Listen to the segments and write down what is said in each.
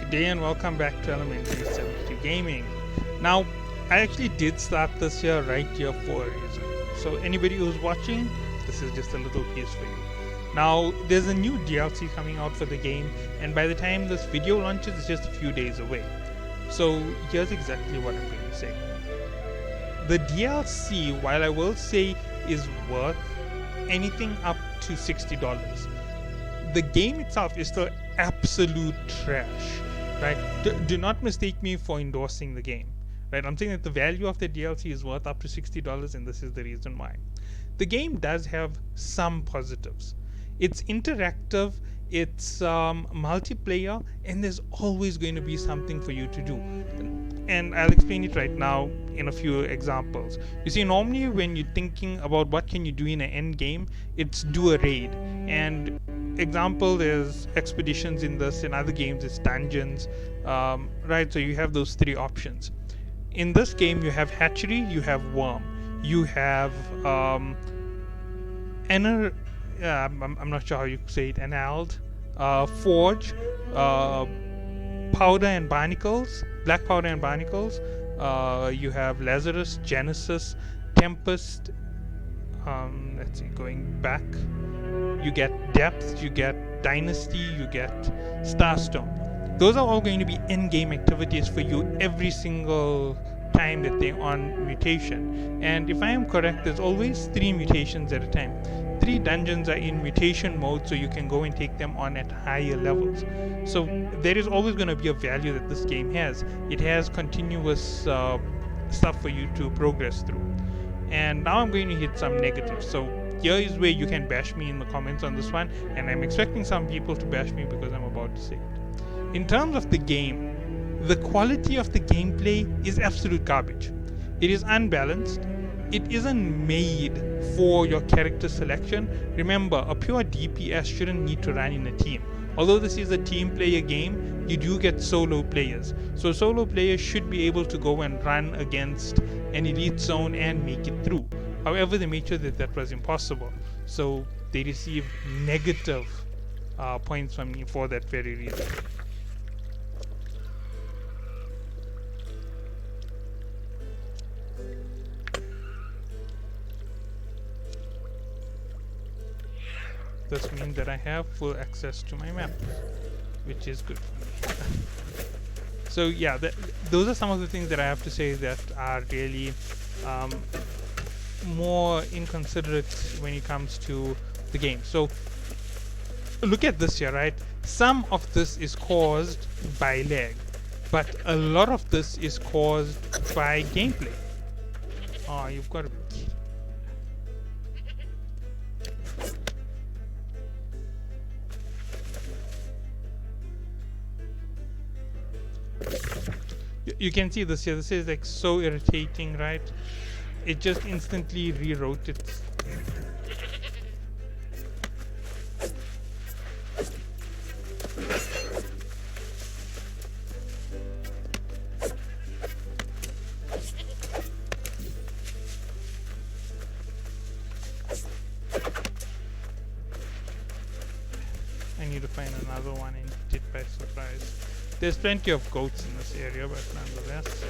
Good day and welcome back to Elementary 72 Gaming. Now, I actually did start this year right here for a reason. So anybody who's watching, this is just a little piece for you. Now, there's a new DLC coming out for the game, and by the time this video launches, it's just a few days away. So here's exactly what I'm going to say. The DLC, while I will say is worth anything up to $60, the game itself is still absolute trash, right? Do not mistake me for endorsing the game, right? I'm saying that the value of the DLC is worth up to $60, and this is the reason why. The game does have some positives. It's interactive, it's multiplayer, and there's always going to be something for you to do. And I'll explain it right now in a few examples. You see, normally when you're thinking about what can you do in an end game, it's do a raid. And example is expeditions in this. In other games, it's dungeons, right? So you have those three options. In this game, you have hatchery, you have worm, you have I'm not sure how you say it, anald, forge, powder and barnacles, black powder and barnacles. You have Lazarus, Genesis, Tempest. Let's see, going back, you get Depth, you get Dynasty, you get Starstone. Those are all going to be in-game activities for you every single time that they're on mutation. And if I am correct, there's always 3 mutations at a time. 3 dungeons are in mutation mode, so you can go and take them on at higher levels. So there is always going to be a value that this game has. It has continuous stuff for you to progress through. And now I'm going to hit some negatives. So here is where you can bash me in the comments on this one, and I'm expecting some people to bash me because I'm about to say it. In terms of the game, the quality of the gameplay is absolute garbage. It is unbalanced. It isn't made for your character selection. Remember, a pure DPS shouldn't need to run in a team. Although this is a team player game, you do get solo players. So solo players should be able to go and run against an elite zone and make it through. However, they made sure that that was impossible. So they received negative points from me for that very reason. This means that I have full access to my map, which is good for me. So yeah, those are some of the things that I have to say that are really more inconsiderate when it comes to the game. So look at this here, right? Some of this is caused by lag, but a lot of this is caused by gameplay. Oh, you've got to be kidding. You can see this here. This is like so irritating, right? It just instantly rewrote it. I need to find another one and hit it by surprise. There's plenty of goats in this area, but nonetheless.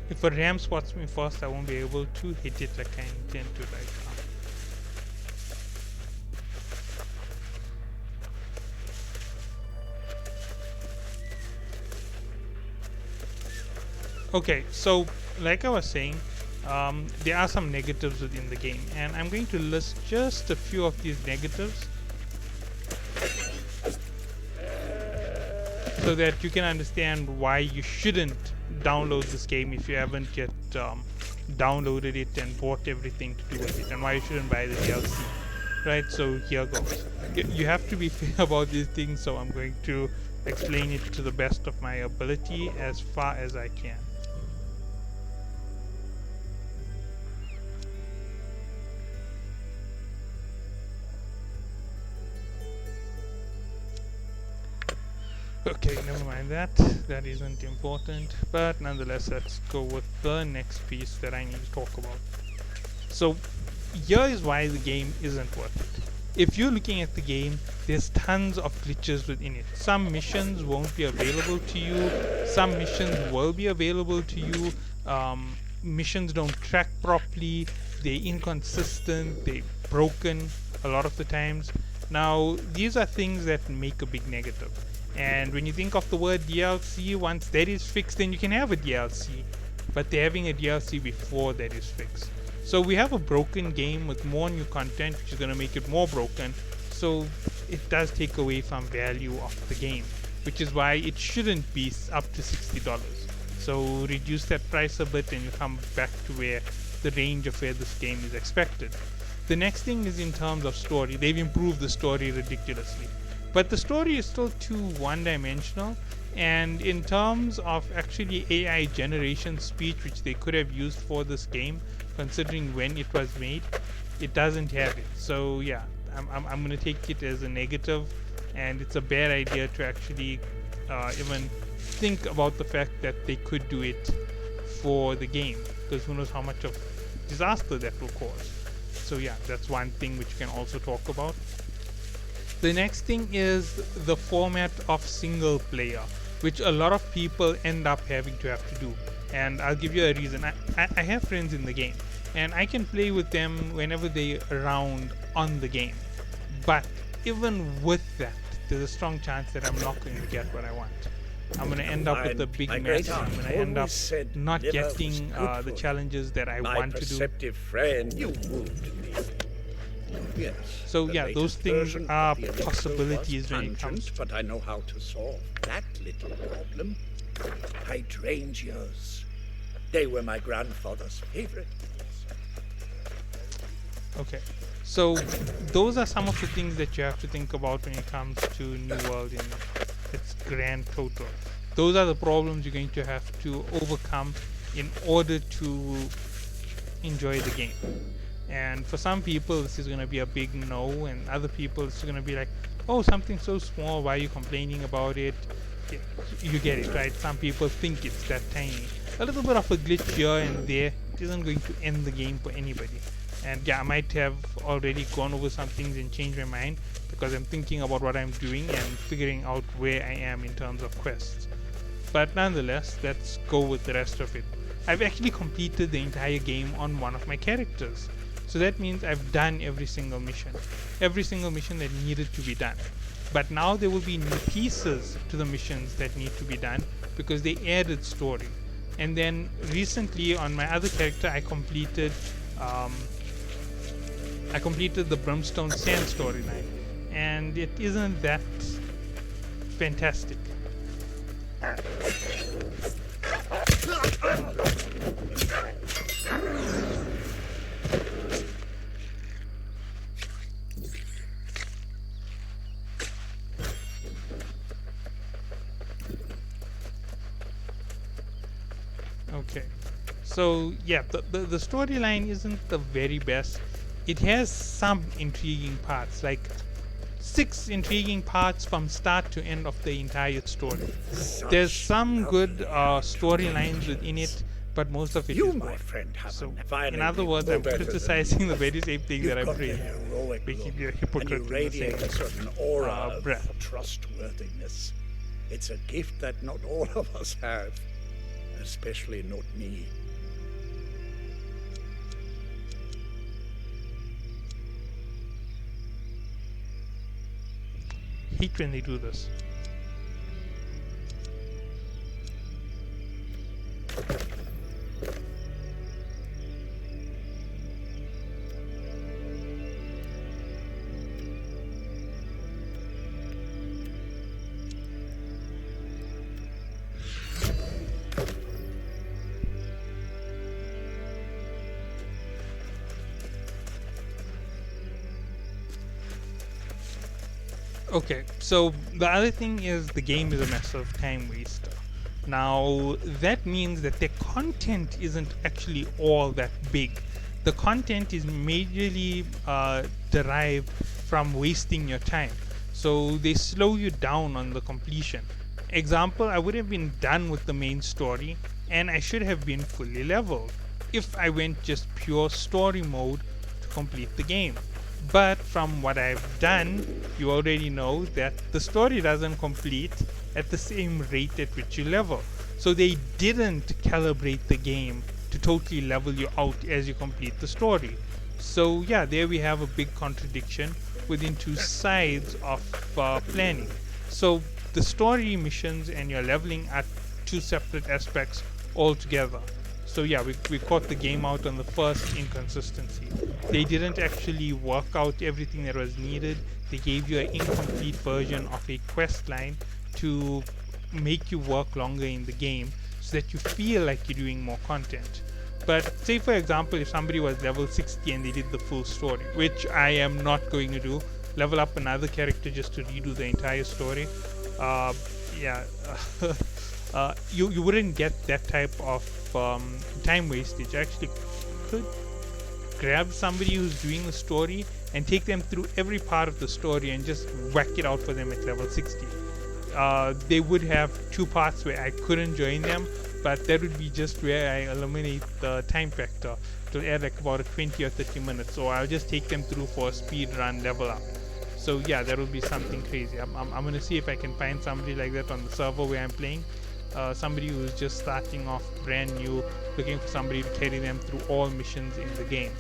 If a ram spots me first, I won't be able to hit it like I intend to right now. Okay, so like I was saying, there are some negatives within the game, and I'm going to list just a few of these negatives so that you can understand why you shouldn't download this game if you haven't yet downloaded it and bought everything to do with it, and why you shouldn't buy the DLC. right? So here goes. You have to be fair about these things, so I'm going to explain it to the best of my ability as far as I can. Okay, never mind that. That isn't important. But nonetheless, let's go with the next piece that I need to talk about. So, here is why the game isn't worth it. If you're looking at the game, there's tons of glitches within it. Some missions won't be available to you. Some missions will be available to you. Missions don't track properly. They're inconsistent. They're broken a lot of the times. Now, these are things that make a big negative. And when you think of the word DLC, once that is fixed, then you can have a DLC. But they're having a DLC before that is fixed. So we have a broken game with more new content, which is going to make it more broken. So it does take away from value of the game, which is why it shouldn't be up to $60. So reduce that price a bit and you come back to where the range of where this game is expected. The next thing is in terms of story. They've improved the story ridiculously. But the story is still too one-dimensional, and in terms of actually AI generation speech, which they could have used for this game, considering when it was made, it doesn't have it. So yeah, I'm going to take it as a negative, and it's a bad idea to actually even think about the fact that they could do it for the game, because who knows how much of disaster that will cause. So yeah, that's one thing which you can also talk about. The next thing is the format of single player, which a lot of people end up having to have to do. And I'll give you a reason. I have friends in the game, and I can play with them whenever they're around on the game. But even with that, there's a strong chance that I'm not going to get what I want. I'm going to end up with a big mess. I'm going to end up not getting the challenges that I want to do. My perceptive friend, you moved me. Yes. So yeah, those things are possibilities when it comes. But I know how to solve that little problem. Hydrangeas. They were my grandfather's favorite. Okay. So those are some of the things that you have to think about when it comes to New World in its grand total. Those are the problems you're going to have to overcome in order to enjoy the game. And for some people this is going to be a big no, and other people it's going to be like, oh, something so small, why are you complaining about it? Yeah, you get it, right? Some people think it's that tiny. A little bit of a glitch here and there isn't going to end the game for anybody. And yeah, I might have already gone over some things and changed my mind because I'm thinking about what I'm doing and figuring out where I am in terms of quests. But nonetheless, let's go with the rest of it. I've actually completed the entire game on one of my characters. So that means I've done every single mission that needed to be done. But now there will be new pieces to the missions that need to be done because they added story. And then recently on my other character, I completed the Brimstone Sand storyline, and it isn't that fantastic. Okay, so yeah, the storyline isn't the very best. It has some intriguing parts, like 6 intriguing parts from start to end of the entire story. There's some good storylines within it, but most of it is boring. So, in other words, I'm criticizing the very same thing that I'm praising, making me a hypocrite in the same a certain aura breath. of trustworthiness. It's a gift that not all of us have, especially not me. Hate when they do this. Okay, so the other thing is the game is a massive time waster. Now, that means that the content isn't actually all that big. The content is majorly derived from wasting your time. So they slow you down on the completion. Example, I would have been done with the main story and I should have been fully leveled if I went just pure story mode to complete the game. But from what I've done, you already know that the story doesn't complete at the same rate at which you level. So they didn't calibrate the game to totally level you out as you complete the story. So yeah, there we have a big contradiction within two sides of planning. So the story missions and your leveling are two separate aspects altogether. So yeah, we caught the game out on the first inconsistency. They didn't actually work out everything that was needed. They gave you an incomplete version of a quest line to make you work longer in the game so that you feel like you're doing more content. But say for example, if somebody was level 60 and they did the full story, which I am not going to do, level up another character just to redo the entire story, yeah, you wouldn't get that type of time wastage. I actually could grab somebody who's doing the story and take them through every part of the story and just whack it out for them at level 60. They would have two parts where I couldn't join them, but that would be just where I eliminate the time factor to add like about 20 or 30 minutes. So I'll just take them through for a speed run level up. So yeah, that will be something crazy. I'm gonna see if I can find somebody like that on the server where I'm playing. Somebody who's just starting off brand new, looking for somebody to carry them through all missions in the game.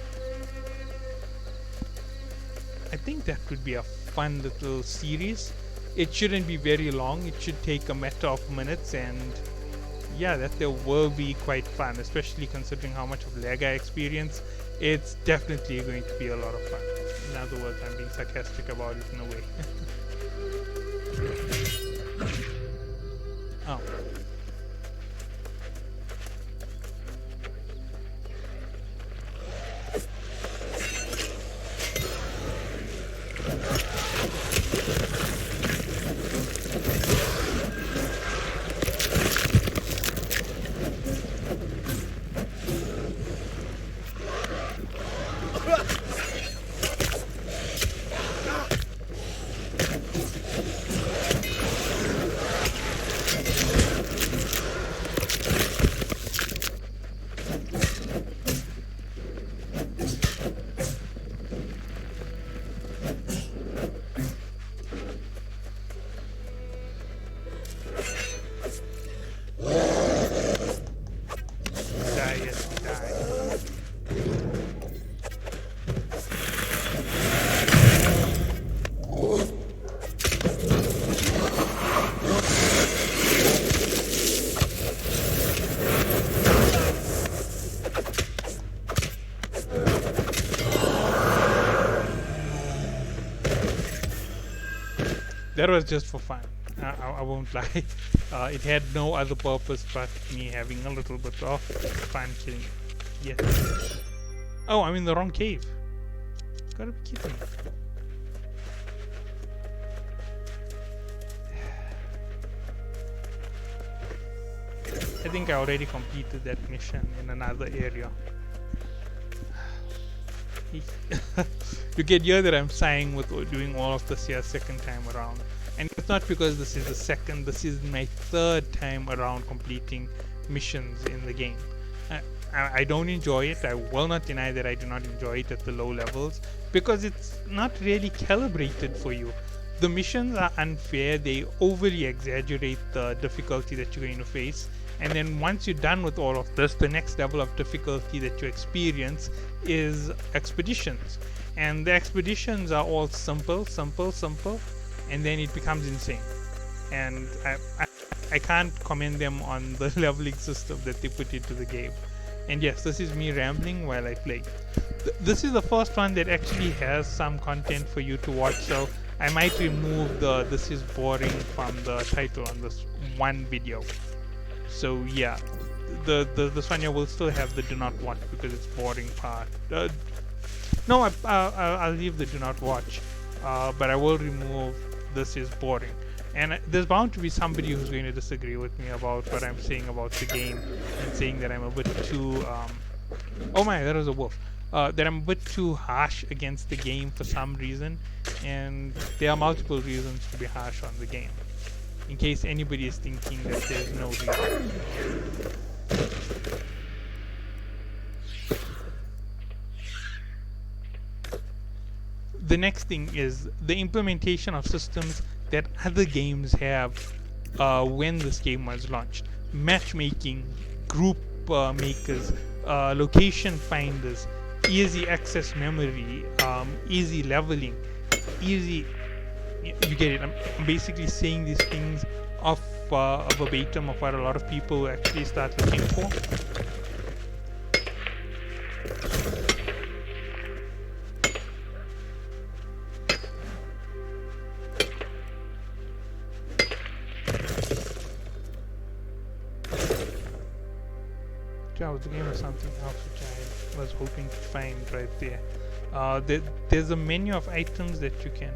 I think that would be a fun little series. It shouldn't be very long. It should take a matter of minutes, and yeah, that there will be quite fun, especially considering how much of lag I experience. It's definitely going to be a lot of fun. In other words, I'm being sarcastic about it in a way. Oh. That was just for fun. I won't lie. It had no other purpose but me having a little bit of fun killing it. Yes. Oh, I'm in the wrong cave. Gotta be kidding me. I think I already completed that mission in another area. You can hear that I'm sighing with doing all of this here second time around, and it's not because this is the second. This is my third time around completing missions in the game. I don't enjoy it. I will not deny that I do not enjoy it at the low levels because it's not really calibrated for you. The missions are unfair. They overly exaggerate the difficulty that you're going to face. And then once you're done with all of this, the next level of difficulty that you experience is expeditions. And the expeditions are all simple, and then it becomes insane. And I can't commend them on the leveling system that they put into the game. And yes, this is me rambling while I play. This is the first one that actually has some content for you to watch, so I might remove the "this is boring" from the title on this one video. So yeah, the Sonya will still have the "do not watch" because it's boring part. No, I'll leave the "do not watch," but I will remove this is boring. And there's bound to be somebody who's going to disagree with me about what I'm saying about the game and saying that I'm a bit too oh my, that was a wolf. That I'm a bit too harsh against the game for some reason, and there are multiple reasons to be harsh on the game. In case anybody is thinking that there's no reason. The next thing is the implementation of systems that other games have when this game was launched. Matchmaking, group makers, location finders, easy access memory, easy leveling, easy. You get it. I'm basically saying these things off a verbatim of what a lot of people actually start looking for. The game or something else which I was hoping to find right there. There's a menu of items that you can.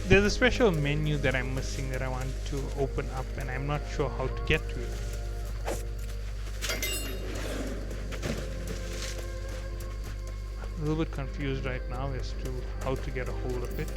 There's a special menu that I'm missing that I want to open up, and I'm not sure how to get to it. I'm a little bit confused right now as to how to get a hold of it.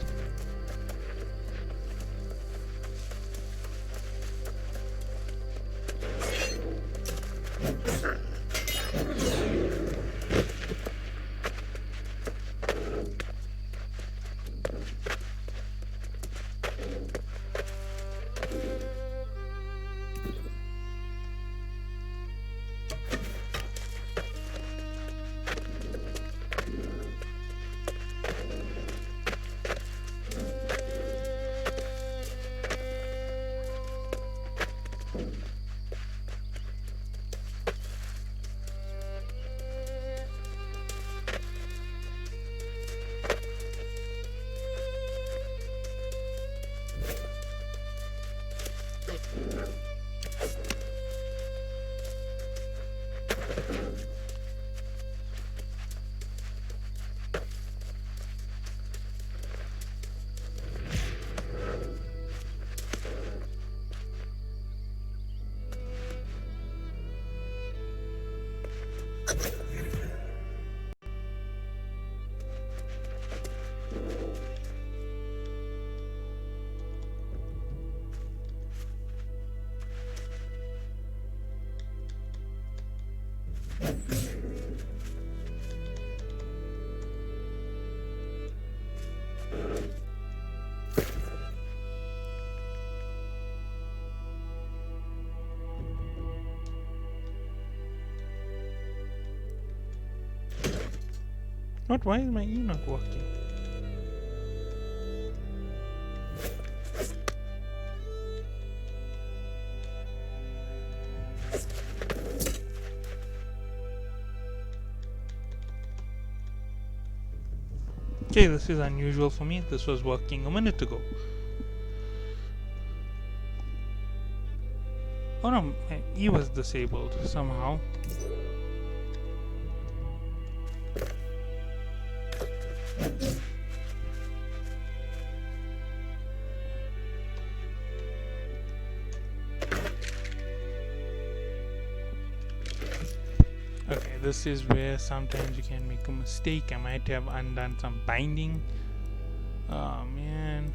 What? Why is my E not working? Okay, this is unusual for me. This was working a minute ago. Oh no, my E was disabled somehow. Okay, this is where sometimes you can make a mistake. I might have undone some binding. Oh man,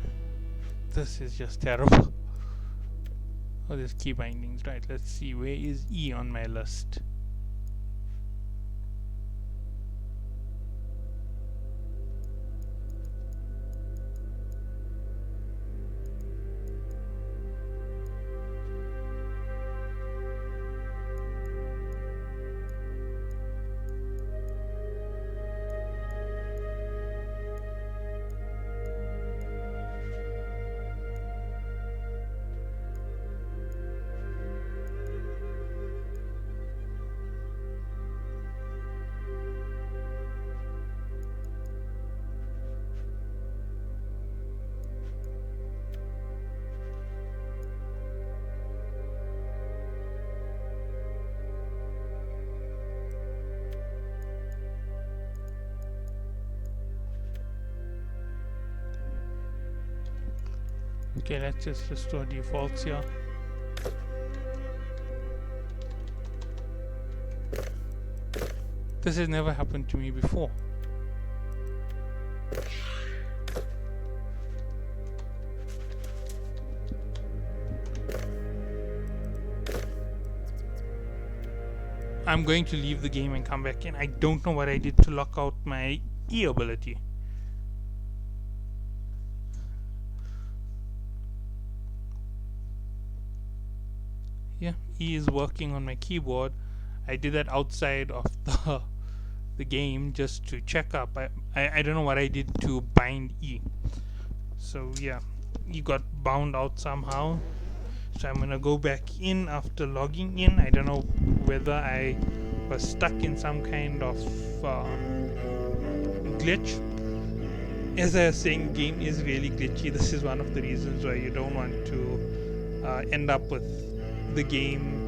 this is just terrible. Oh, there's key bindings, right? Let's see, where is E on my list? Okay, let's just restore defaults here. This has never happened to me before. I'm going to leave the game and come back in. I don't know what I did to lock out my E ability. Yeah, E is working on my keyboard. I did that outside of the game just to check up. I don't know what I did to bind E. So yeah, E got bound out somehow. So I'm gonna go back in after logging in. I don't know whether I was stuck in some kind of glitch. As I was saying, game is really glitchy. This is one of the reasons why you don't want to end up with the game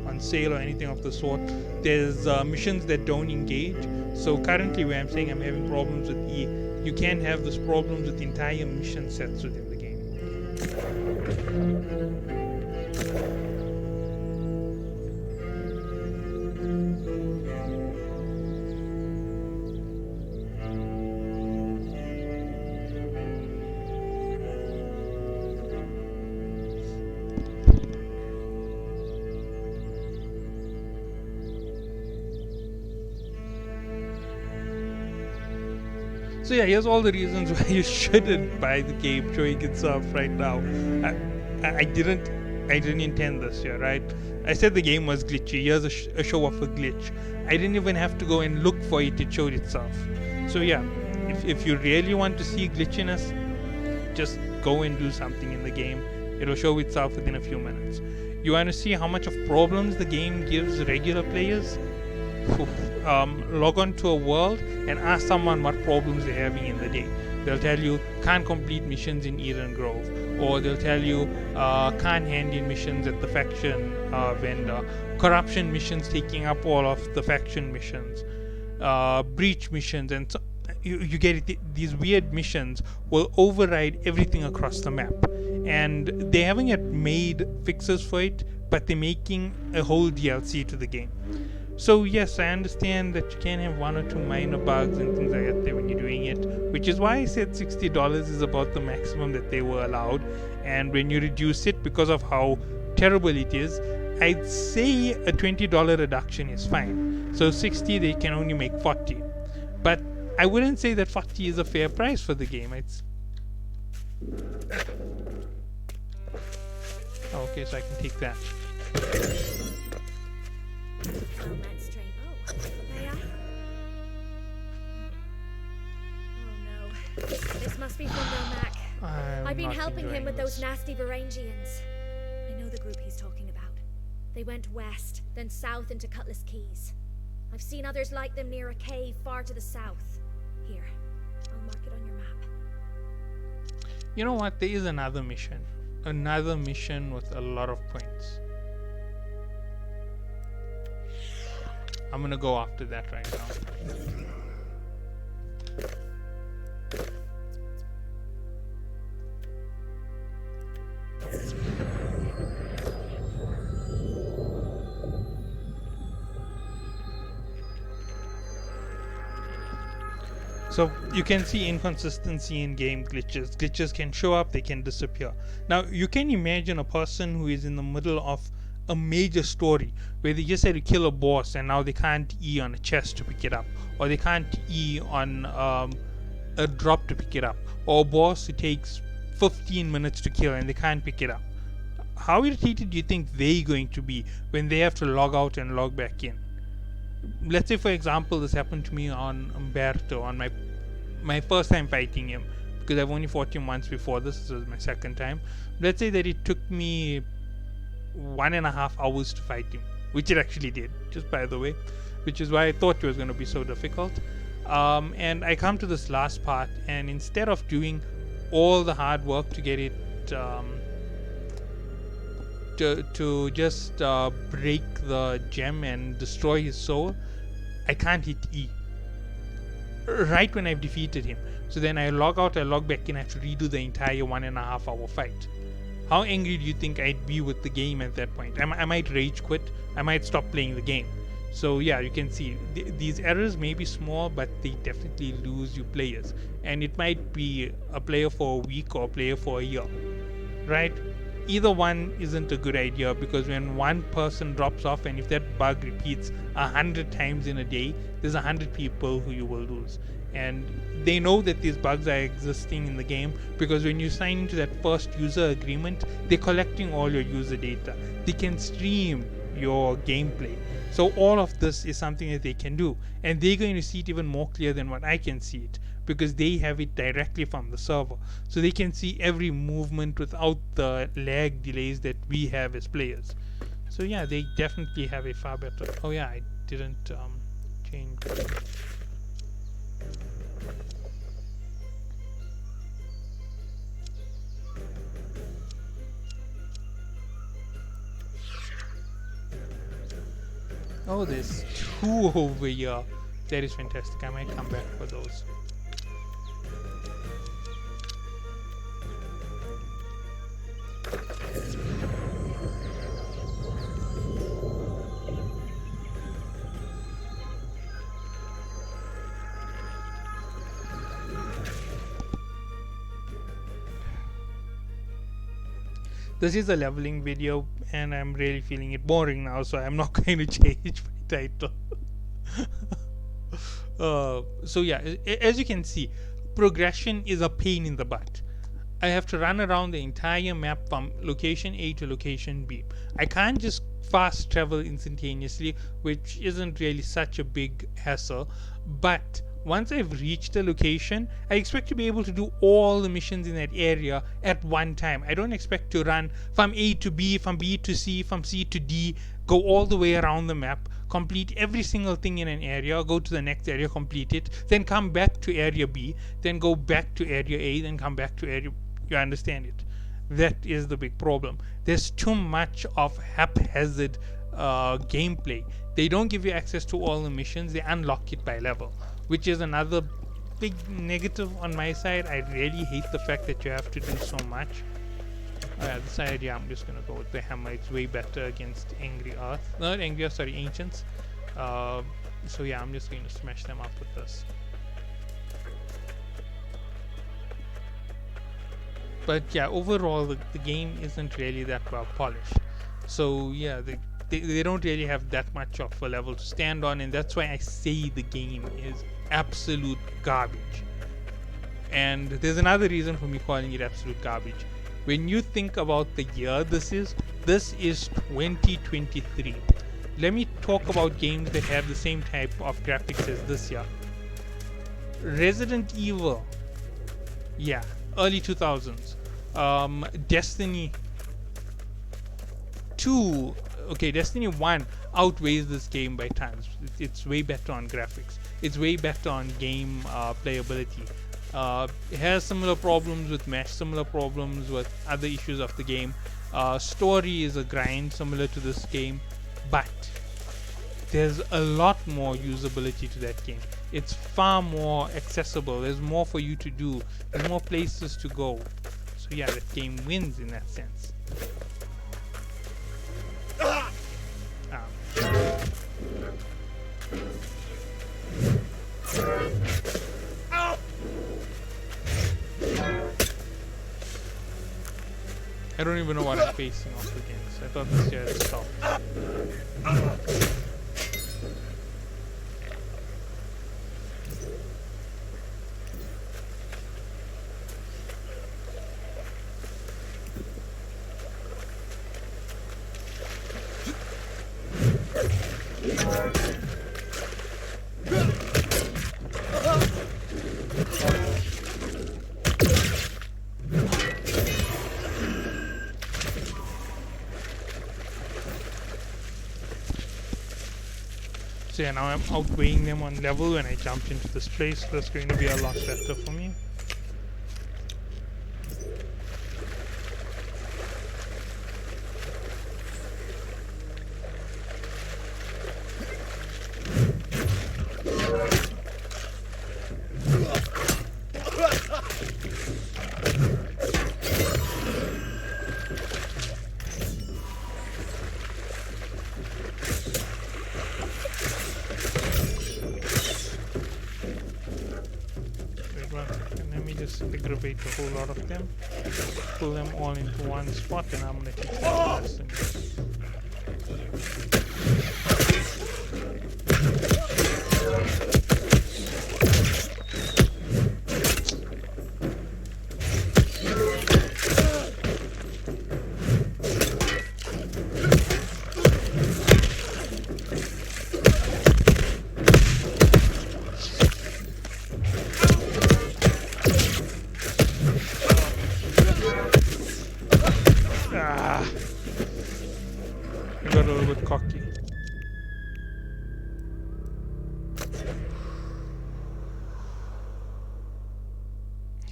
on sale or anything of the sort. There's missions that don't engage. So currently where I'm saying I'm having problems with E, you can have these problems with entire mission sets within the game. So yeah, here's all the reasons why you shouldn't buy the game showing itself right now. I didn't intend this here, right? I said the game was glitchy. Here's a show of a glitch. I didn't even have to go and look for it. It showed itself. So yeah, if you really want to see glitchiness, just go and do something in the game. It'll show itself within a few minutes. You want to see how much of problems the game gives regular players? Log on to a world and ask someone what problems they're having in the day. They'll tell you can't complete missions in Eden Grove, or they'll tell you can't hand in missions at the faction vendor, corruption missions taking up all of the faction missions, breach missions, and so you get it. These weird missions will override everything across the map, and they haven't yet made fixes for it, but they're making a whole DLC to the game. So yes, I understand that you can have one or two minor bugs and things like that there when you're doing it, which is why I said $60 is about the maximum that they were allowed. And when you reduce it because of how terrible it is, I'd say a $20 reduction is fine. So 60, they can only make 40. But I wouldn't say that 40 is a fair price for the game. It's okay, so I can take that. Romance train. Oh, may I? Oh no. This must be from Romac. I've been helping him with those nasty Varangians. I know the group he's talking about. They went west, then south into Cutlass Keys. I've seen others like them near a cave far to the south. Here, I'll mark it on your map. You know what? There is another mission. Another mission with a lot of points. I'm gonna go after that right now. So you can see inconsistency in game glitches. Glitches can show up, they can disappear. Now you can imagine a person who is in the middle of a major story where they just had to kill a boss and now they can't E on a chest to pick it up, or they can't E on a drop to pick it up, or a boss who takes 15 minutes to kill and they can't pick it up. How irritated do you think they're going to be when they have to log out and log back in? Let's say, for example, this happened to me on Umberto, on my first time fighting him, because I've only fought him once before. This was my second time. Let's say that it took me 1.5 hours to fight him, which it actually did, just by the way, which is why I thought it was going to be so difficult. And I come to this last part, and instead of doing all the hard work to get it to just break the gem and destroy his soul, I can't hit E right when I've defeated him. So then I log out, I log back in, I have to redo the entire 1.5 hour fight. How angry do you think I'd be with the game at that point? I might rage quit. I might stop playing the game. So yeah, you can see these errors may be small, but they definitely lose you players. And it might be a player for a week or a player for a year, right? Either one isn't a good idea, because when one person drops off, and if that bug repeats 100 times in a day, there's 100 people who you will lose. And they know that these bugs are existing in the game, because when you sign into that first user agreement, they're collecting all your user data. They can stream your gameplay. So all of this is something that they can do, and they're going to see it even more clear than what I can see it, because they have it directly from the server. So they can see every movement without the lag delays that we have as players. So yeah, they definitely have a far better... Oh yeah, I didn't change... Oh, there's 2 over here. That is fantastic. I might come back for those. This is a leveling video, and I'm really feeling it boring now, so I'm not going to change my title. So yeah, as you can see, progression is a pain in the butt. I have to run around the entire map from location A to location B. I can't just fast travel instantaneously, which isn't really such a big hassle, but once I've reached the location, I expect to be able to do all the missions in that area at one time. I don't expect to run from A to B, from B to C, from C to D, go all the way around the map, complete every single thing in an area, go to the next area, complete it, then come back to area B, then go back to area A, then come back to area... You understand it? That is the big problem. There's too much of haphazard gameplay. They don't give you access to all the missions, they unlock it by level, which is another big negative on my side. I really hate the fact that you have to do so much. This idea, I'm just gonna go with the hammer. It's way better against Angry Earth. Not Angry Earth, sorry, Ancients. So yeah, I'm just going to smash them up with this. But yeah, overall the game isn't really that well polished. So yeah, they don't really have that much of a level to stand on, and that's why I say the game is absolute garbage. And there's another reason for me calling it absolute garbage. When you think about the year this is 2023. Let me talk about games that have the same type of graphics as this year. Resident Evil, yeah, early 2000s. Destiny 2, okay, Destiny 1 outweighs this game by tons. It's way better on graphics. It's way better on game playability. It has similar problems with mesh, similar problems with other issues of the game. Story is a grind similar to this game, but there's a lot more usability to that game. It's far more accessible. There's more for you to do. There's more places to go. So yeah, that game wins in that sense. I don't even know what I'm facing off against. I thought this guy had stopped. So yeah, now I'm outweighing them on level when I jumped into this place, so that's going to be a lot better for me. just aggravate a whole lot of them. Pull them all into one spot, and I'm gonna teach them a lesson.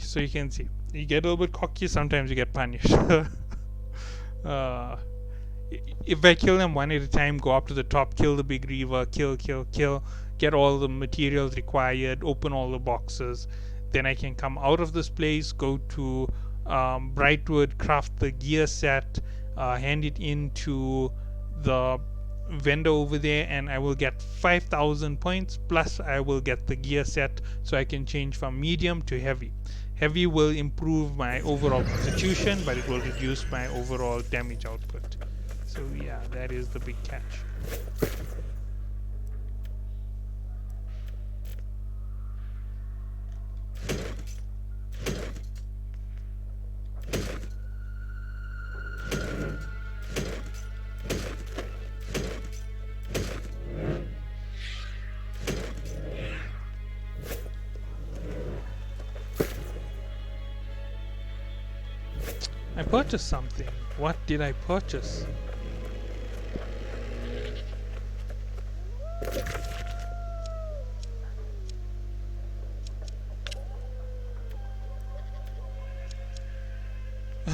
So you can see, you get a little bit cocky, sometimes you get punished. If I kill them one at a time, go up to the top, kill the big reaver, kill, get all the materials required, open all the boxes, then I can come out of this place, go to Brightwood, craft the gear set, hand it into the vendor over there, and I will get 5,000 points, plus I will get the gear set, so I can change from medium to heavy. Heavy will improve my overall constitution, but it will reduce my overall damage output. So yeah, that is the big catch. I purchased something. What did I purchase?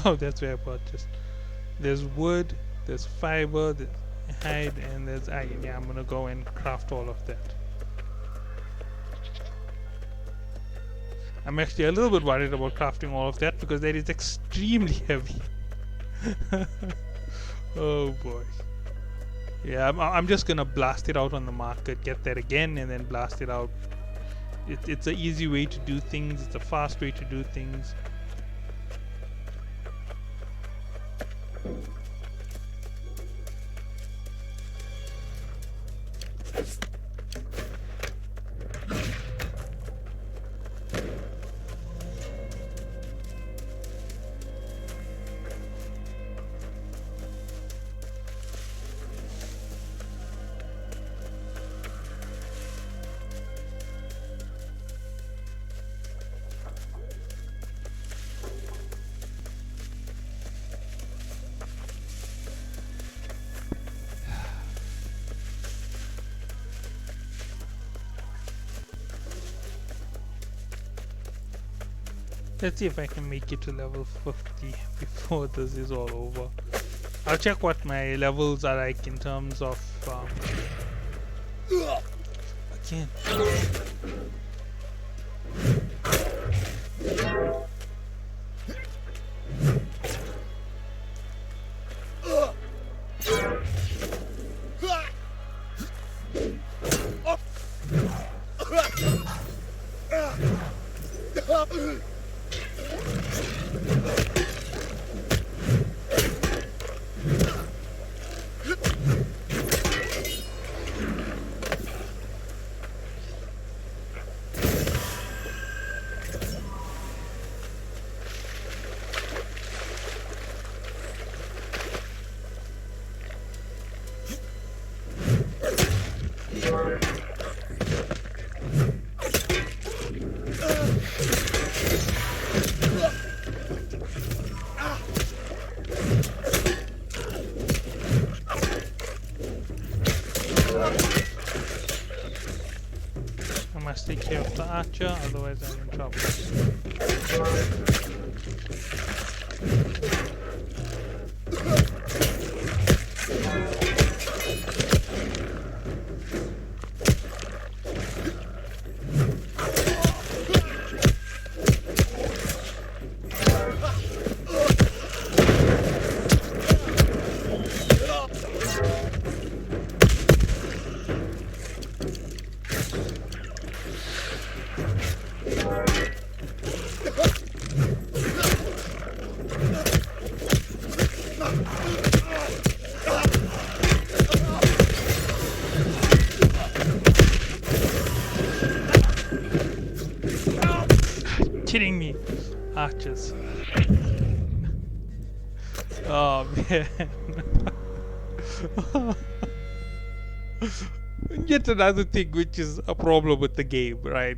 Oh, that's where I purchased. There's wood, there's fiber, there's hide, and there's iron. Yeah, I'm gonna go and craft all of that. I'm actually a little bit worried about crafting all of that because that is extremely heavy. Oh boy. Yeah, I'm just gonna blast it out on the market, get that again, and then blast it out. It's an easy way to do things. It's a fast way to do things. Let's see if I can make it to level 50 before this is all over. I'll check what my levels are like in terms of again. Take care of the archer, otherwise I'm in trouble. kidding me? Archers. Oh man. Yet another thing which is a problem with the game, right?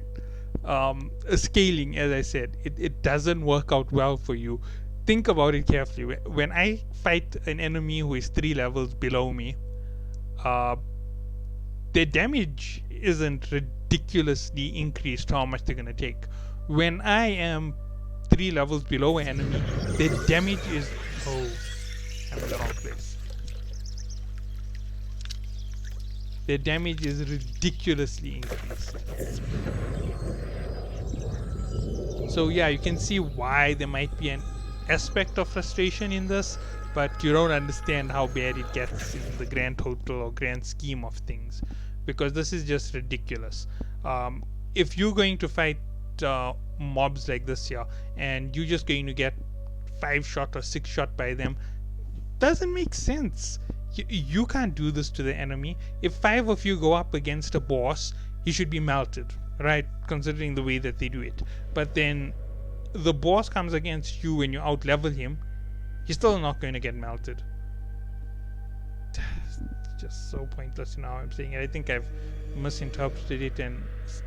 Scaling, as I said, it doesn't work out well for you. Think about it carefully. When I fight an enemy who is 3 levels below me, their damage isn't ridiculously increased how much they're gonna take. When I am 3 levels below an enemy, their damage is... Oh, I'm in the wrong place. Their damage is ridiculously increased. So yeah, you can see why there might be an aspect of frustration in this, but you don't understand how bad it gets in the grand total or grand scheme of things, because this is just ridiculous. If you're going to fight mobs like this here and you're just going to get 5 shot or 6 shot by them, doesn't make sense. You can't do this to the enemy. If 5 of you go up against a boss, he should be melted, right? Considering the way that they do it. But then the boss comes against you when you out level him, he's still not going to get melted. Just so pointless now I'm saying it. I think I've misinterpreted it and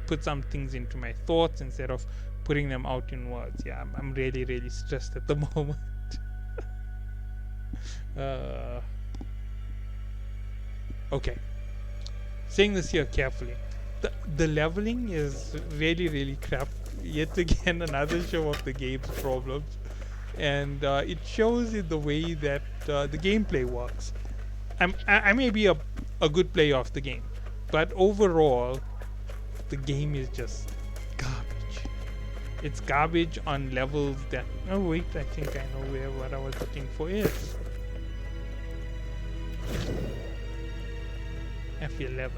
put some things into my thoughts instead of putting them out in words. Yeah, I'm really, really stressed at the moment. Okay, saying this here carefully, the leveling is really, really crap. Yet again, another show of the game's problems, and it shows in the way that the gameplay works. I may be a good player of the game, but overall the game is just garbage. It's garbage on levels that... Oh wait, I think I know what I was looking for is. F11.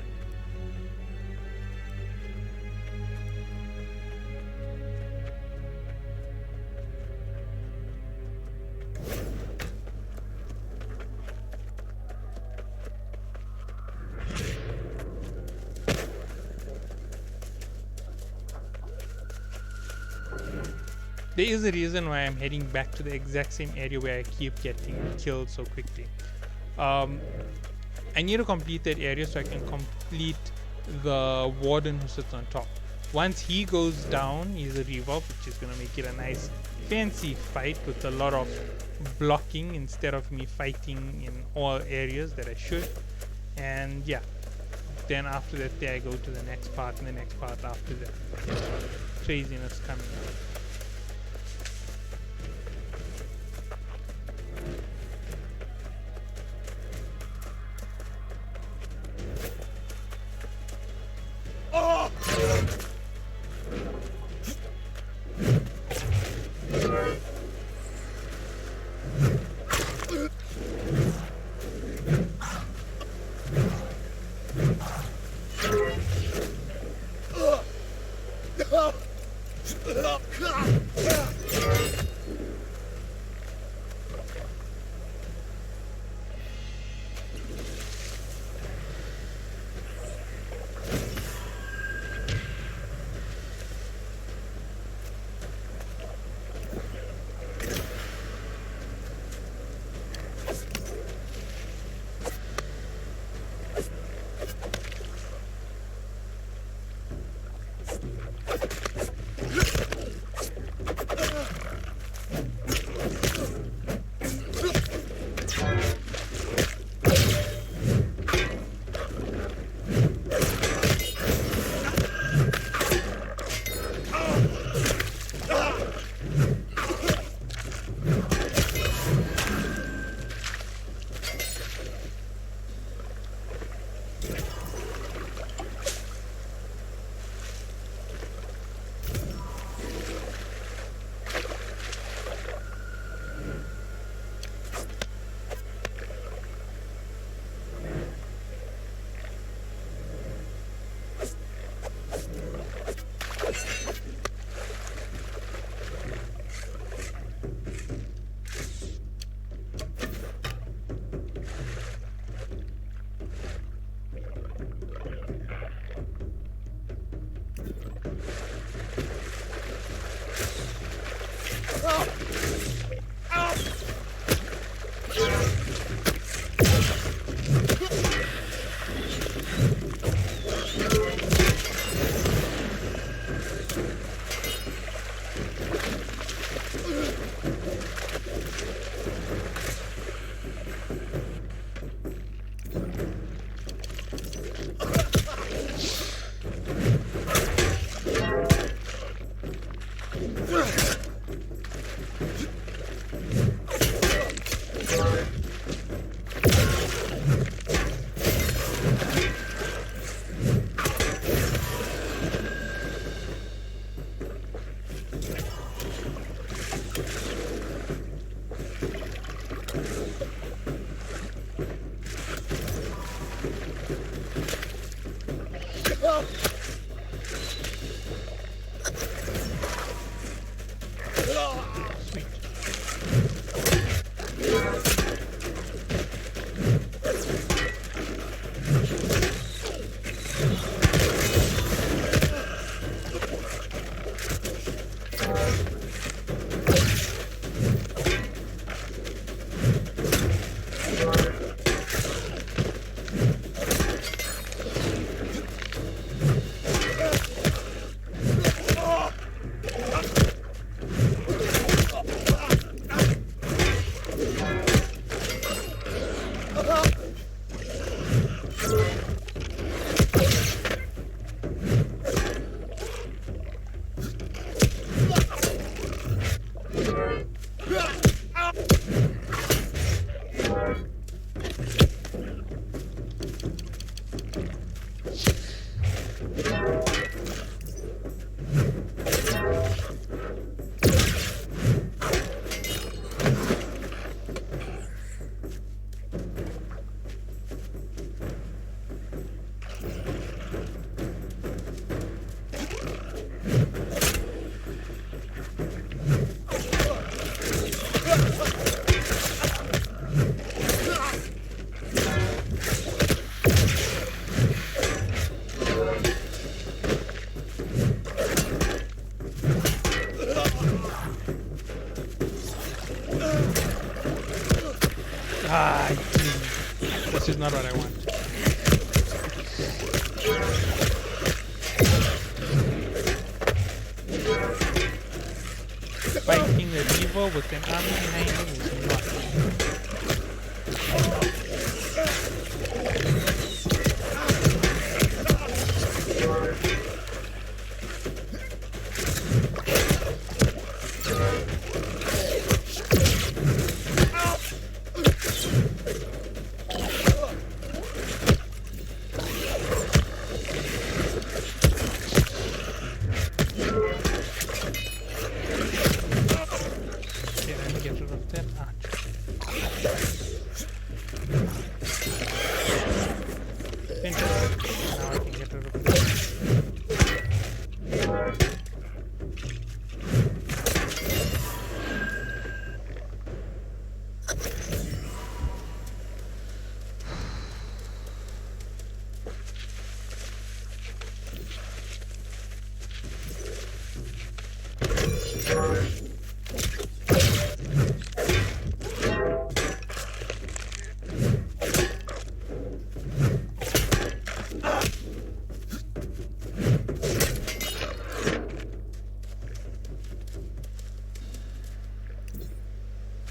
There is a reason why I'm heading back to the exact same area where I keep getting killed so quickly. I need to complete that area so I can complete the warden who sits on top. Once he goes down, he's a revolve, which is going to make it a nice fancy fight with a lot of blocking instead of me fighting in all areas that I should. And yeah, then after that there I go to the next part, and the next part after that. Craziness coming up. This is not what I want. Fighting the river with an army behind him is not.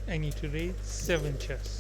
I need to raid 7 chests.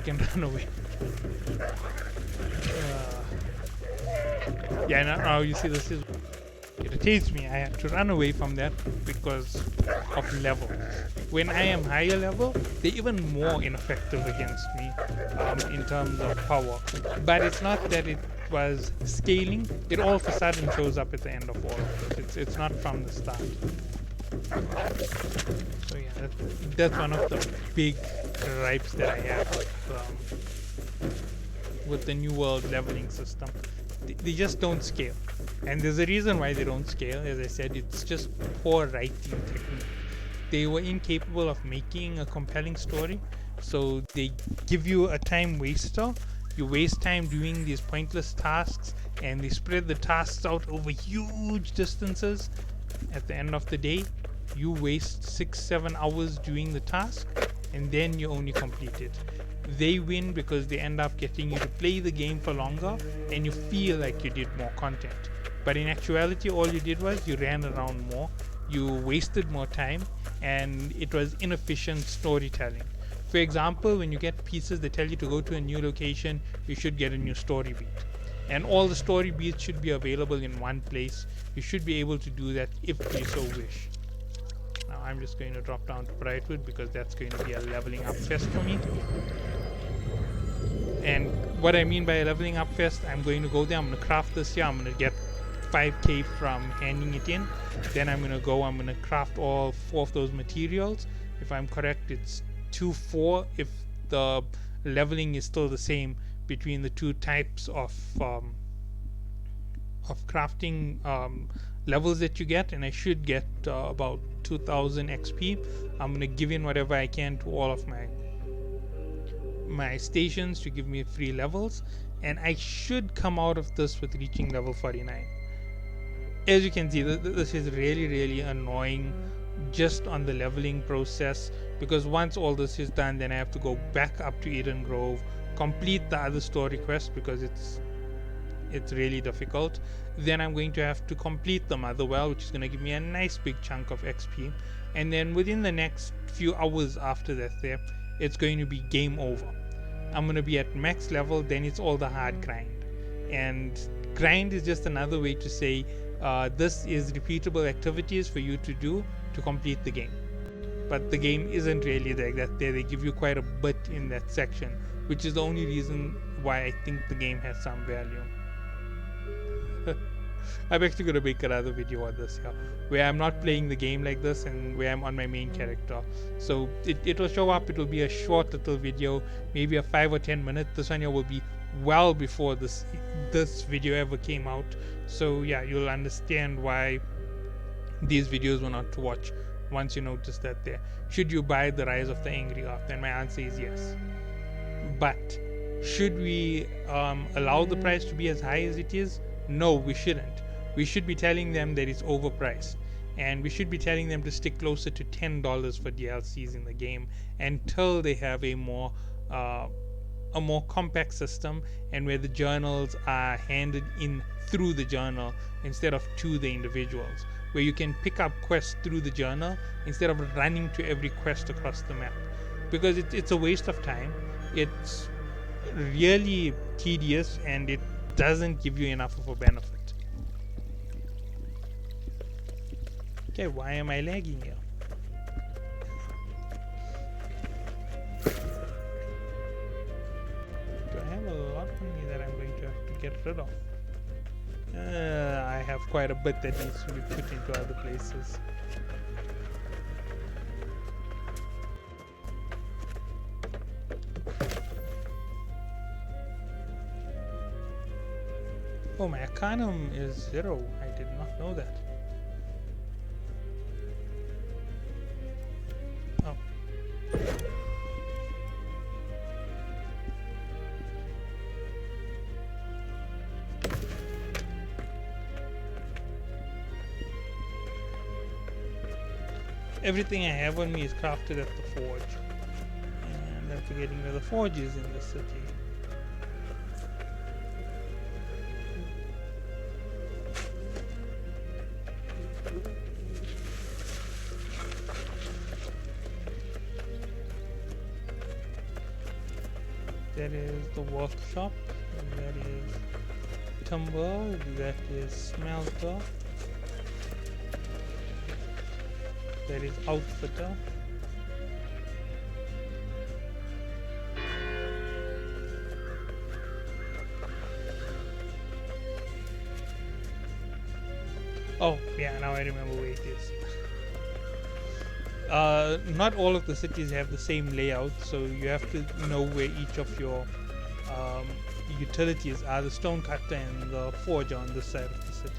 can run away. Yeah, now you see this is it irritates me. I have to run away from that because of level. When I am higher level, they're even more ineffective against me in terms of power. But it's not that it was scaling. It all of a sudden shows up at the end of all of this. It's not from the start. So yeah, that's one of the big gripes that I have with the New World leveling system. They just don't scale, and there's a reason why they don't scale. As I said, it's just poor writing technique. They were incapable of making a compelling story, so they give you a time waster. You waste time doing these pointless tasks, and they spread the tasks out over huge distances. At the end of the day, you waste 6-7 hours doing the task, and then you only complete it. They win because they end up getting you to play the game for longer and you feel like you did more content. But in actuality, all you did was you ran around more, you wasted more time, and it was inefficient storytelling. For example, when you get pieces that tell you to go to a new location, you should get a new story beat. And all the story beats should be available in one place. You should be able to do that if you so wish. Now I'm just going to drop down to Brightwood because that's going to be a leveling up fest for me. And what I mean by a leveling up fest, I'm going to go there, I'm going to craft this here, I'm going to get 5k from handing it in. Then I'm going to craft all 4 of those materials. If I'm correct, it's 2-4 if the leveling is still the same between the two types of crafting levels that you get, and I should get about 2000 XP. I'm going to give in whatever I can to all of my stations to give me free levels, and I should come out of this with reaching level 49. As you can see, this is really annoying just on the leveling process, because once all this is done, then I have to go back up to Eden Grove, complete the other story quest because it's really difficult. Then I'm going to have to complete the Motherwell, which is going to give me a nice big chunk of XP, and then within the next few hours after that it's going to be game over. I'm going to be at max level, then it's all the hard grind. And grind is just another way to say this is repeatable activities for you to do to complete the game. But the game isn't really like that. They give you quite a bit in that section, which is the only reason why I think the game has some value. I'm actually going to make another video on this here, where I'm not playing the game like this and where I'm on my main character. So it will show up, it will be a short little video, maybe a 5 or 10 minute. This one here will be well before this video ever came out. So yeah, you'll understand why these videos were not to watch once you notice that there. Should you buy The Rise of the Angry Earth? Then my answer is yes. But should we allow the price to be as high as it is? No, we shouldn't. We should be telling them that it's overpriced, and we should be telling them to stick closer to $10 for DLCs in the game until they have a more compact system, and where the journals are handed in through the journal instead of to the individuals, where you can pick up quests through the journal instead of running to every quest across the map, because it's a waste of time. It's really tedious and it doesn't give you enough of a benefit. Okay, why am I lagging here? Do I have a lot of money that I'm going to have to get rid of? I have quite a bit that needs to be put into other places. Oh, my Arcanum is 0. I did not know that. Oh. Everything I have on me is crafted at the forge. And I'm forgetting where the forge is in the city. That is the workshop. That is timber. That is smelter. That is outfitter. Oh, yeah, now I remember where it is. Not all of the cities have the same layout, so you have to know where each of your utilities are. The stone cutter and the forger on this side of the city.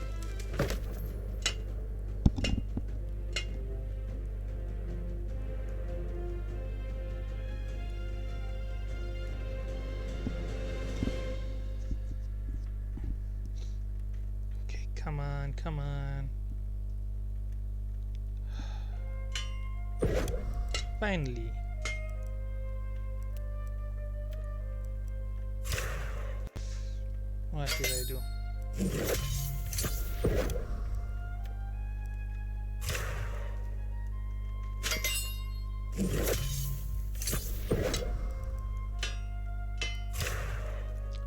Okay, come on, come on. Finally. What did I do?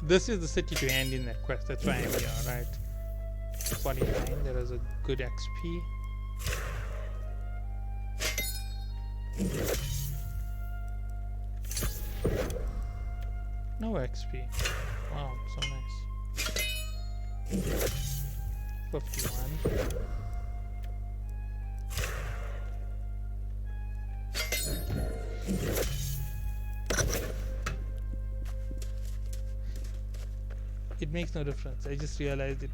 This is the city to hand in that quest. That's why I'm here, right? 49, there is a good XP. No XP. Wow, so nice. 51. It makes no difference. I just realized it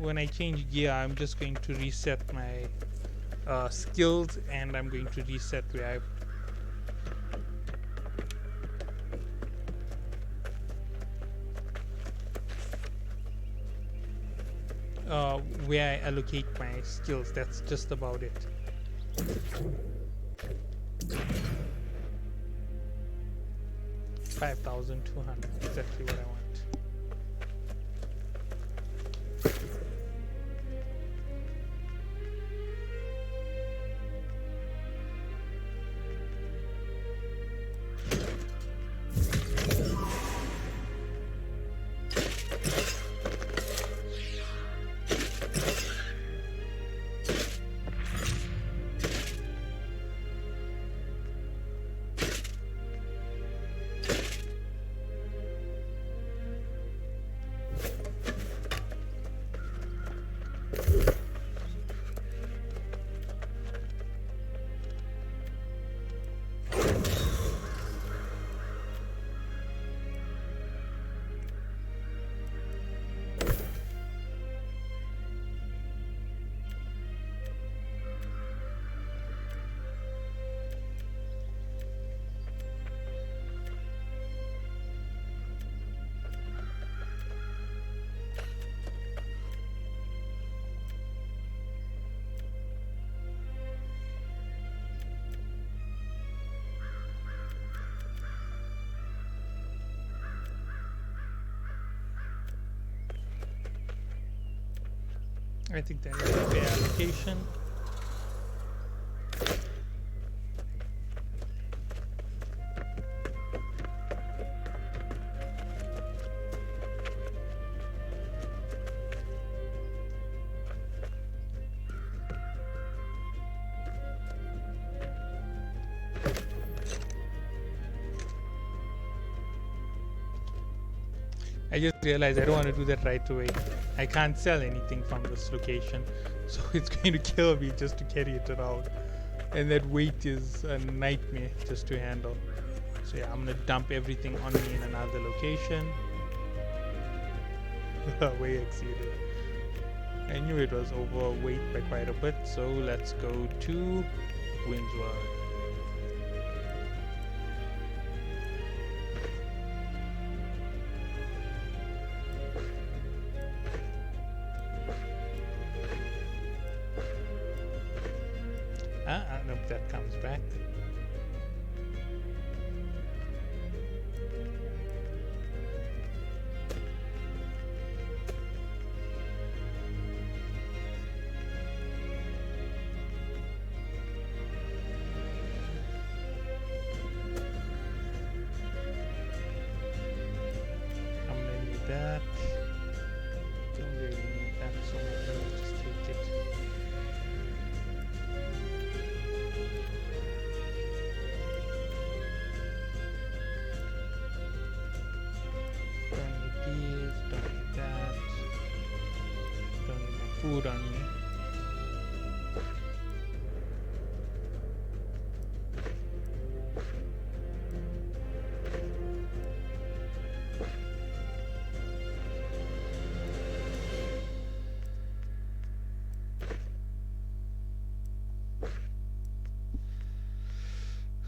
when I change gear, I'm just going to reset my skills, and I'm going to reset where I allocate my skills. That's just about it. $5,200. Exactly what I want. I think that is a fair allocation. I just realized I don't want to do that right away. I can't sell anything from this location, so it's going to kill me just to carry it around. And that weight is a nightmare just to handle. So yeah, I'm gonna dump everything on me in another location. Way exceeded. I knew it was overweight by quite a bit, so let's go to Windsward. I don't know if that comes back. food on me.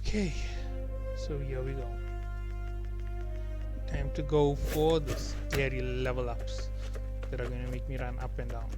Okay, so here we go. Time to go for the scary level ups that are going to make me run up and down.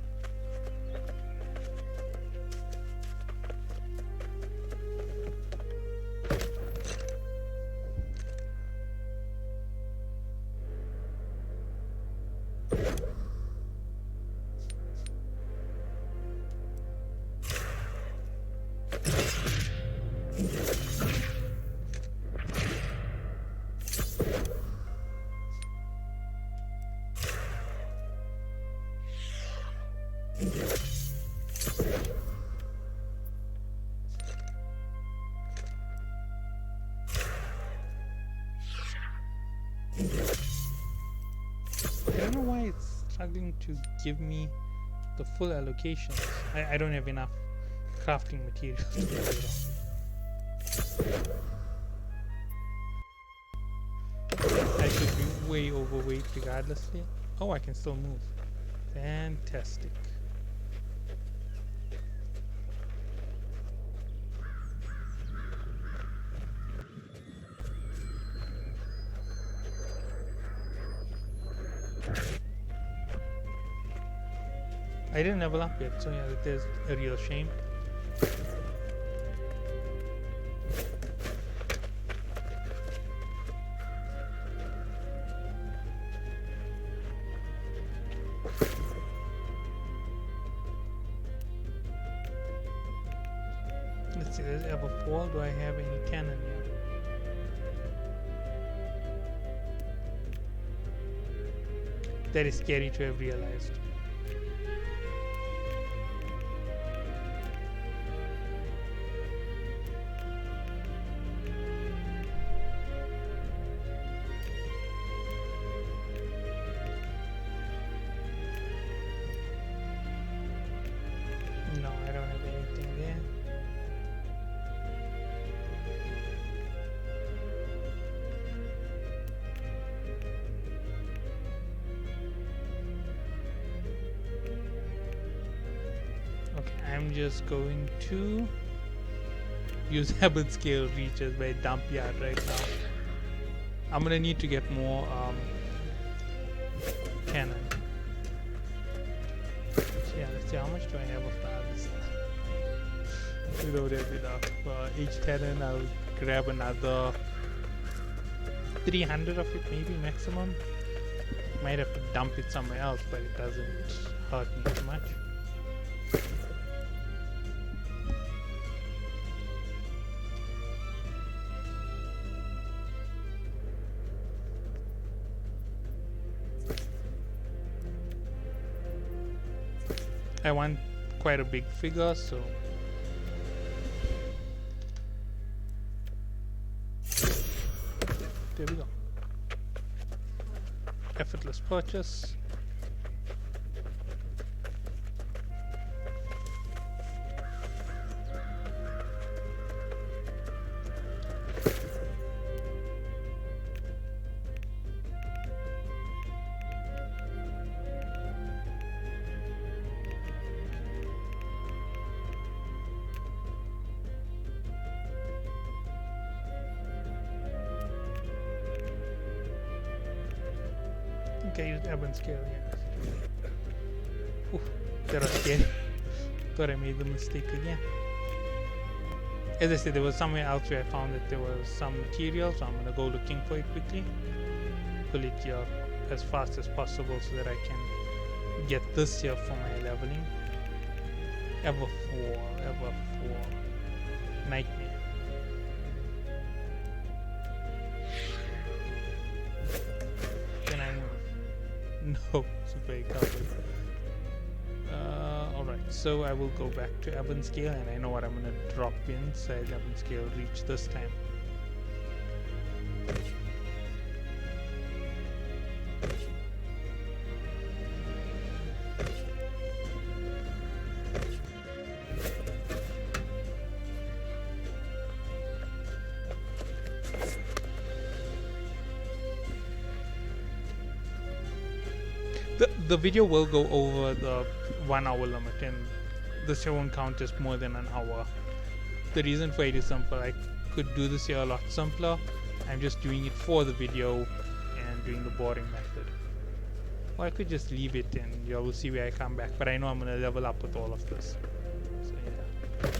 I don't know why it's struggling to give me the full allocations. I don't have enough crafting materials to do it all. I should be way overweight regardlessly. Oh, I can still move. Fantastic. I didn't level up yet, so yeah, that is a real shame. Let's see, does it ever fall? Do I have any cannon here? That is scary to have realized. No, I don't have anything there. Okay, I'm just going to use Ebon Scale Reach as my dump yard right now. I'm gonna need to get more cannon. So yeah, let's see, how much do I have of that? We don't have enough. Each cannon, I'll grab another 300 of it, maybe maximum. Might have to dump it somewhere else, but it doesn't hurt me too much. I want quite a big figure, so there we go. Effortless purchase. Okay, use Ebon Scale, yeah. Oof, that was scary. Thought I made the mistake again. As I said, there was somewhere else where I found that there was some material, so I'm gonna go looking for it quickly. Pull it here as fast as possible so that I can get this here for my leveling. Ever 4. Nightmare. No, super covered. Alright, so I will go back to Ebon Scale, and I know what I'm gonna drop inside Ebon Scale Reach this time. the video will go over the 1 hour limit, and this here won't count as more than an hour. The reason for it is simple. I could do this here a lot simpler. I'm just doing it for the video and doing the boring method. Or I could just leave it and you will see where I come back, but I know I'm going to level up with all of this. So yeah.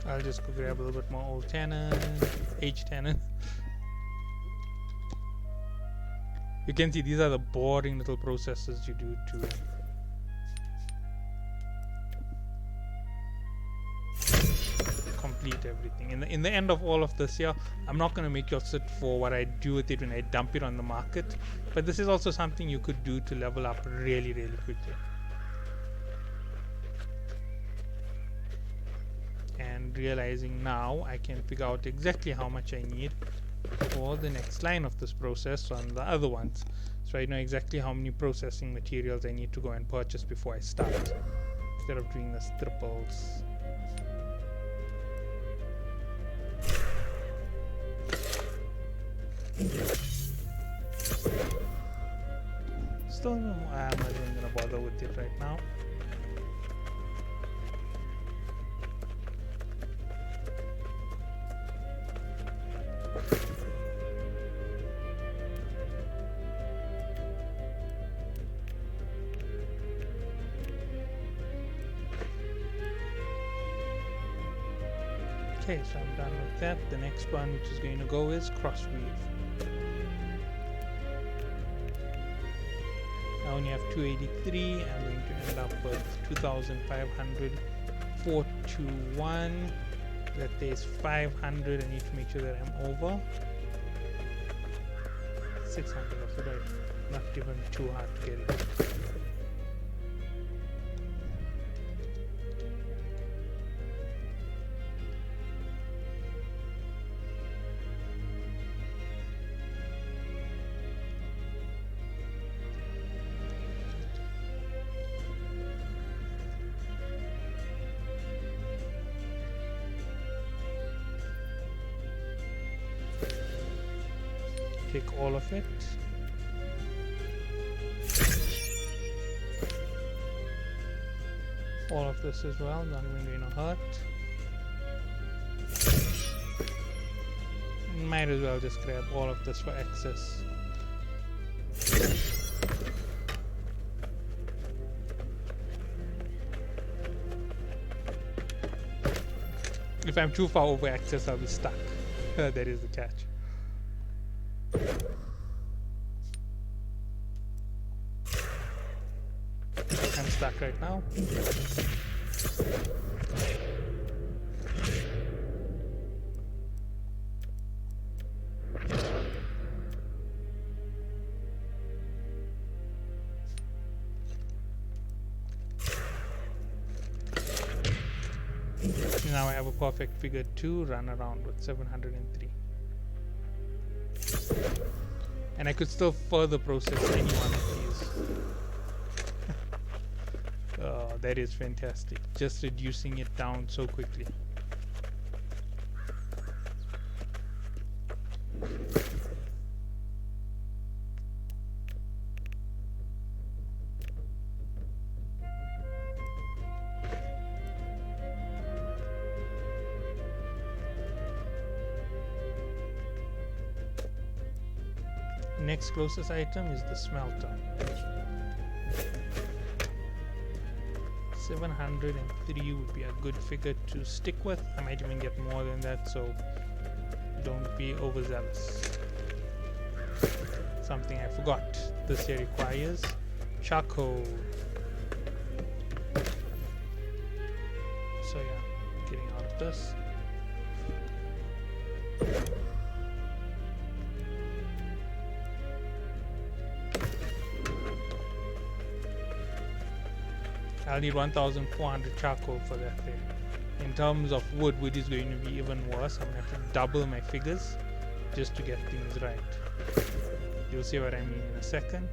I'll just go grab a little bit more old tannin, H tannin. You can see these are the boring little processes you do to complete everything. In the end of all of this here, I'm not going to make you sit for what I do with it when I dump it on the market, but this is also something you could do to level up really, really quickly. And realizing now I can figure out exactly how much I need for the next line of this process on the other ones. So I know exactly how many processing materials I need to go and purchase before I start, instead of doing this triples. Still no, I'm not even gonna bother with it right now. Okay, so I'm done with that. The next one which is going to go is cross weave. I only have 283. I'm going to end up with 2,500, 421. That there's 500. I need to make sure that I'm over 600 of it. Not even too hard to get it. Take all of it. All of this as well, not even going to hurt. Might as well just grab all of this for excess. If I'm too far over excess, I'll be stuck. That is the catch. I'm stuck right now. Now I have a perfect figure to run around with 703. And I could still further process any one of these. Oh, that is fantastic. Just reducing it down so quickly. Next closest item is the smelter. 703 would be a good figure to stick with. I might even get more than that, so don't be overzealous. Something I forgot. This here requires charcoal. So yeah, getting this. I'll need 1,400 charcoal for that there. In terms of wood is going to be even worse. I'm going to have to double my figures just to get things right. You'll see what I mean in a second.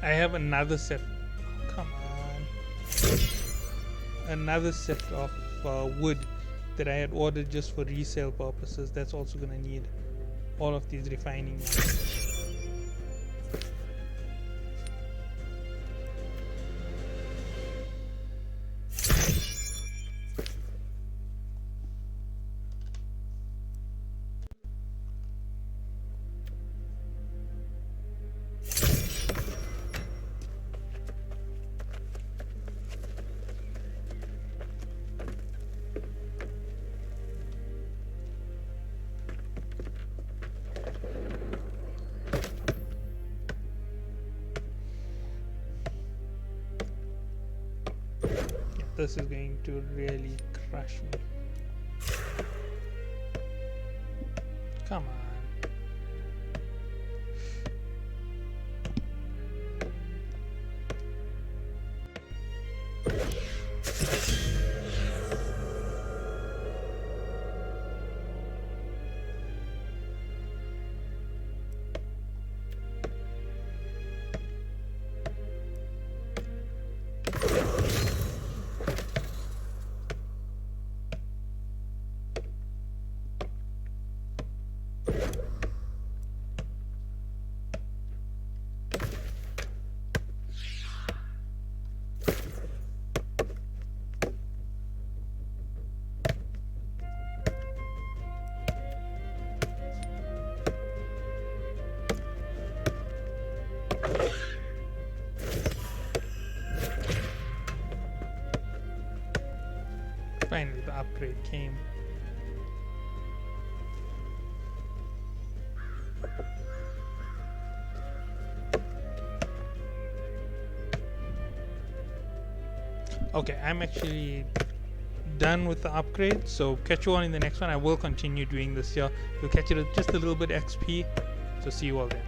I have another set. Oh, come on. Another set of wood that I had ordered just for resale purposes. That's also going to need all of these refining ones. This is going to really crush me. Come on. Finally, the upgrade came. Okay, I'm actually done with the upgrade, so catch you all in the next one. I will continue doing this here. We'll catch it at just a little bit XP, so see you all then.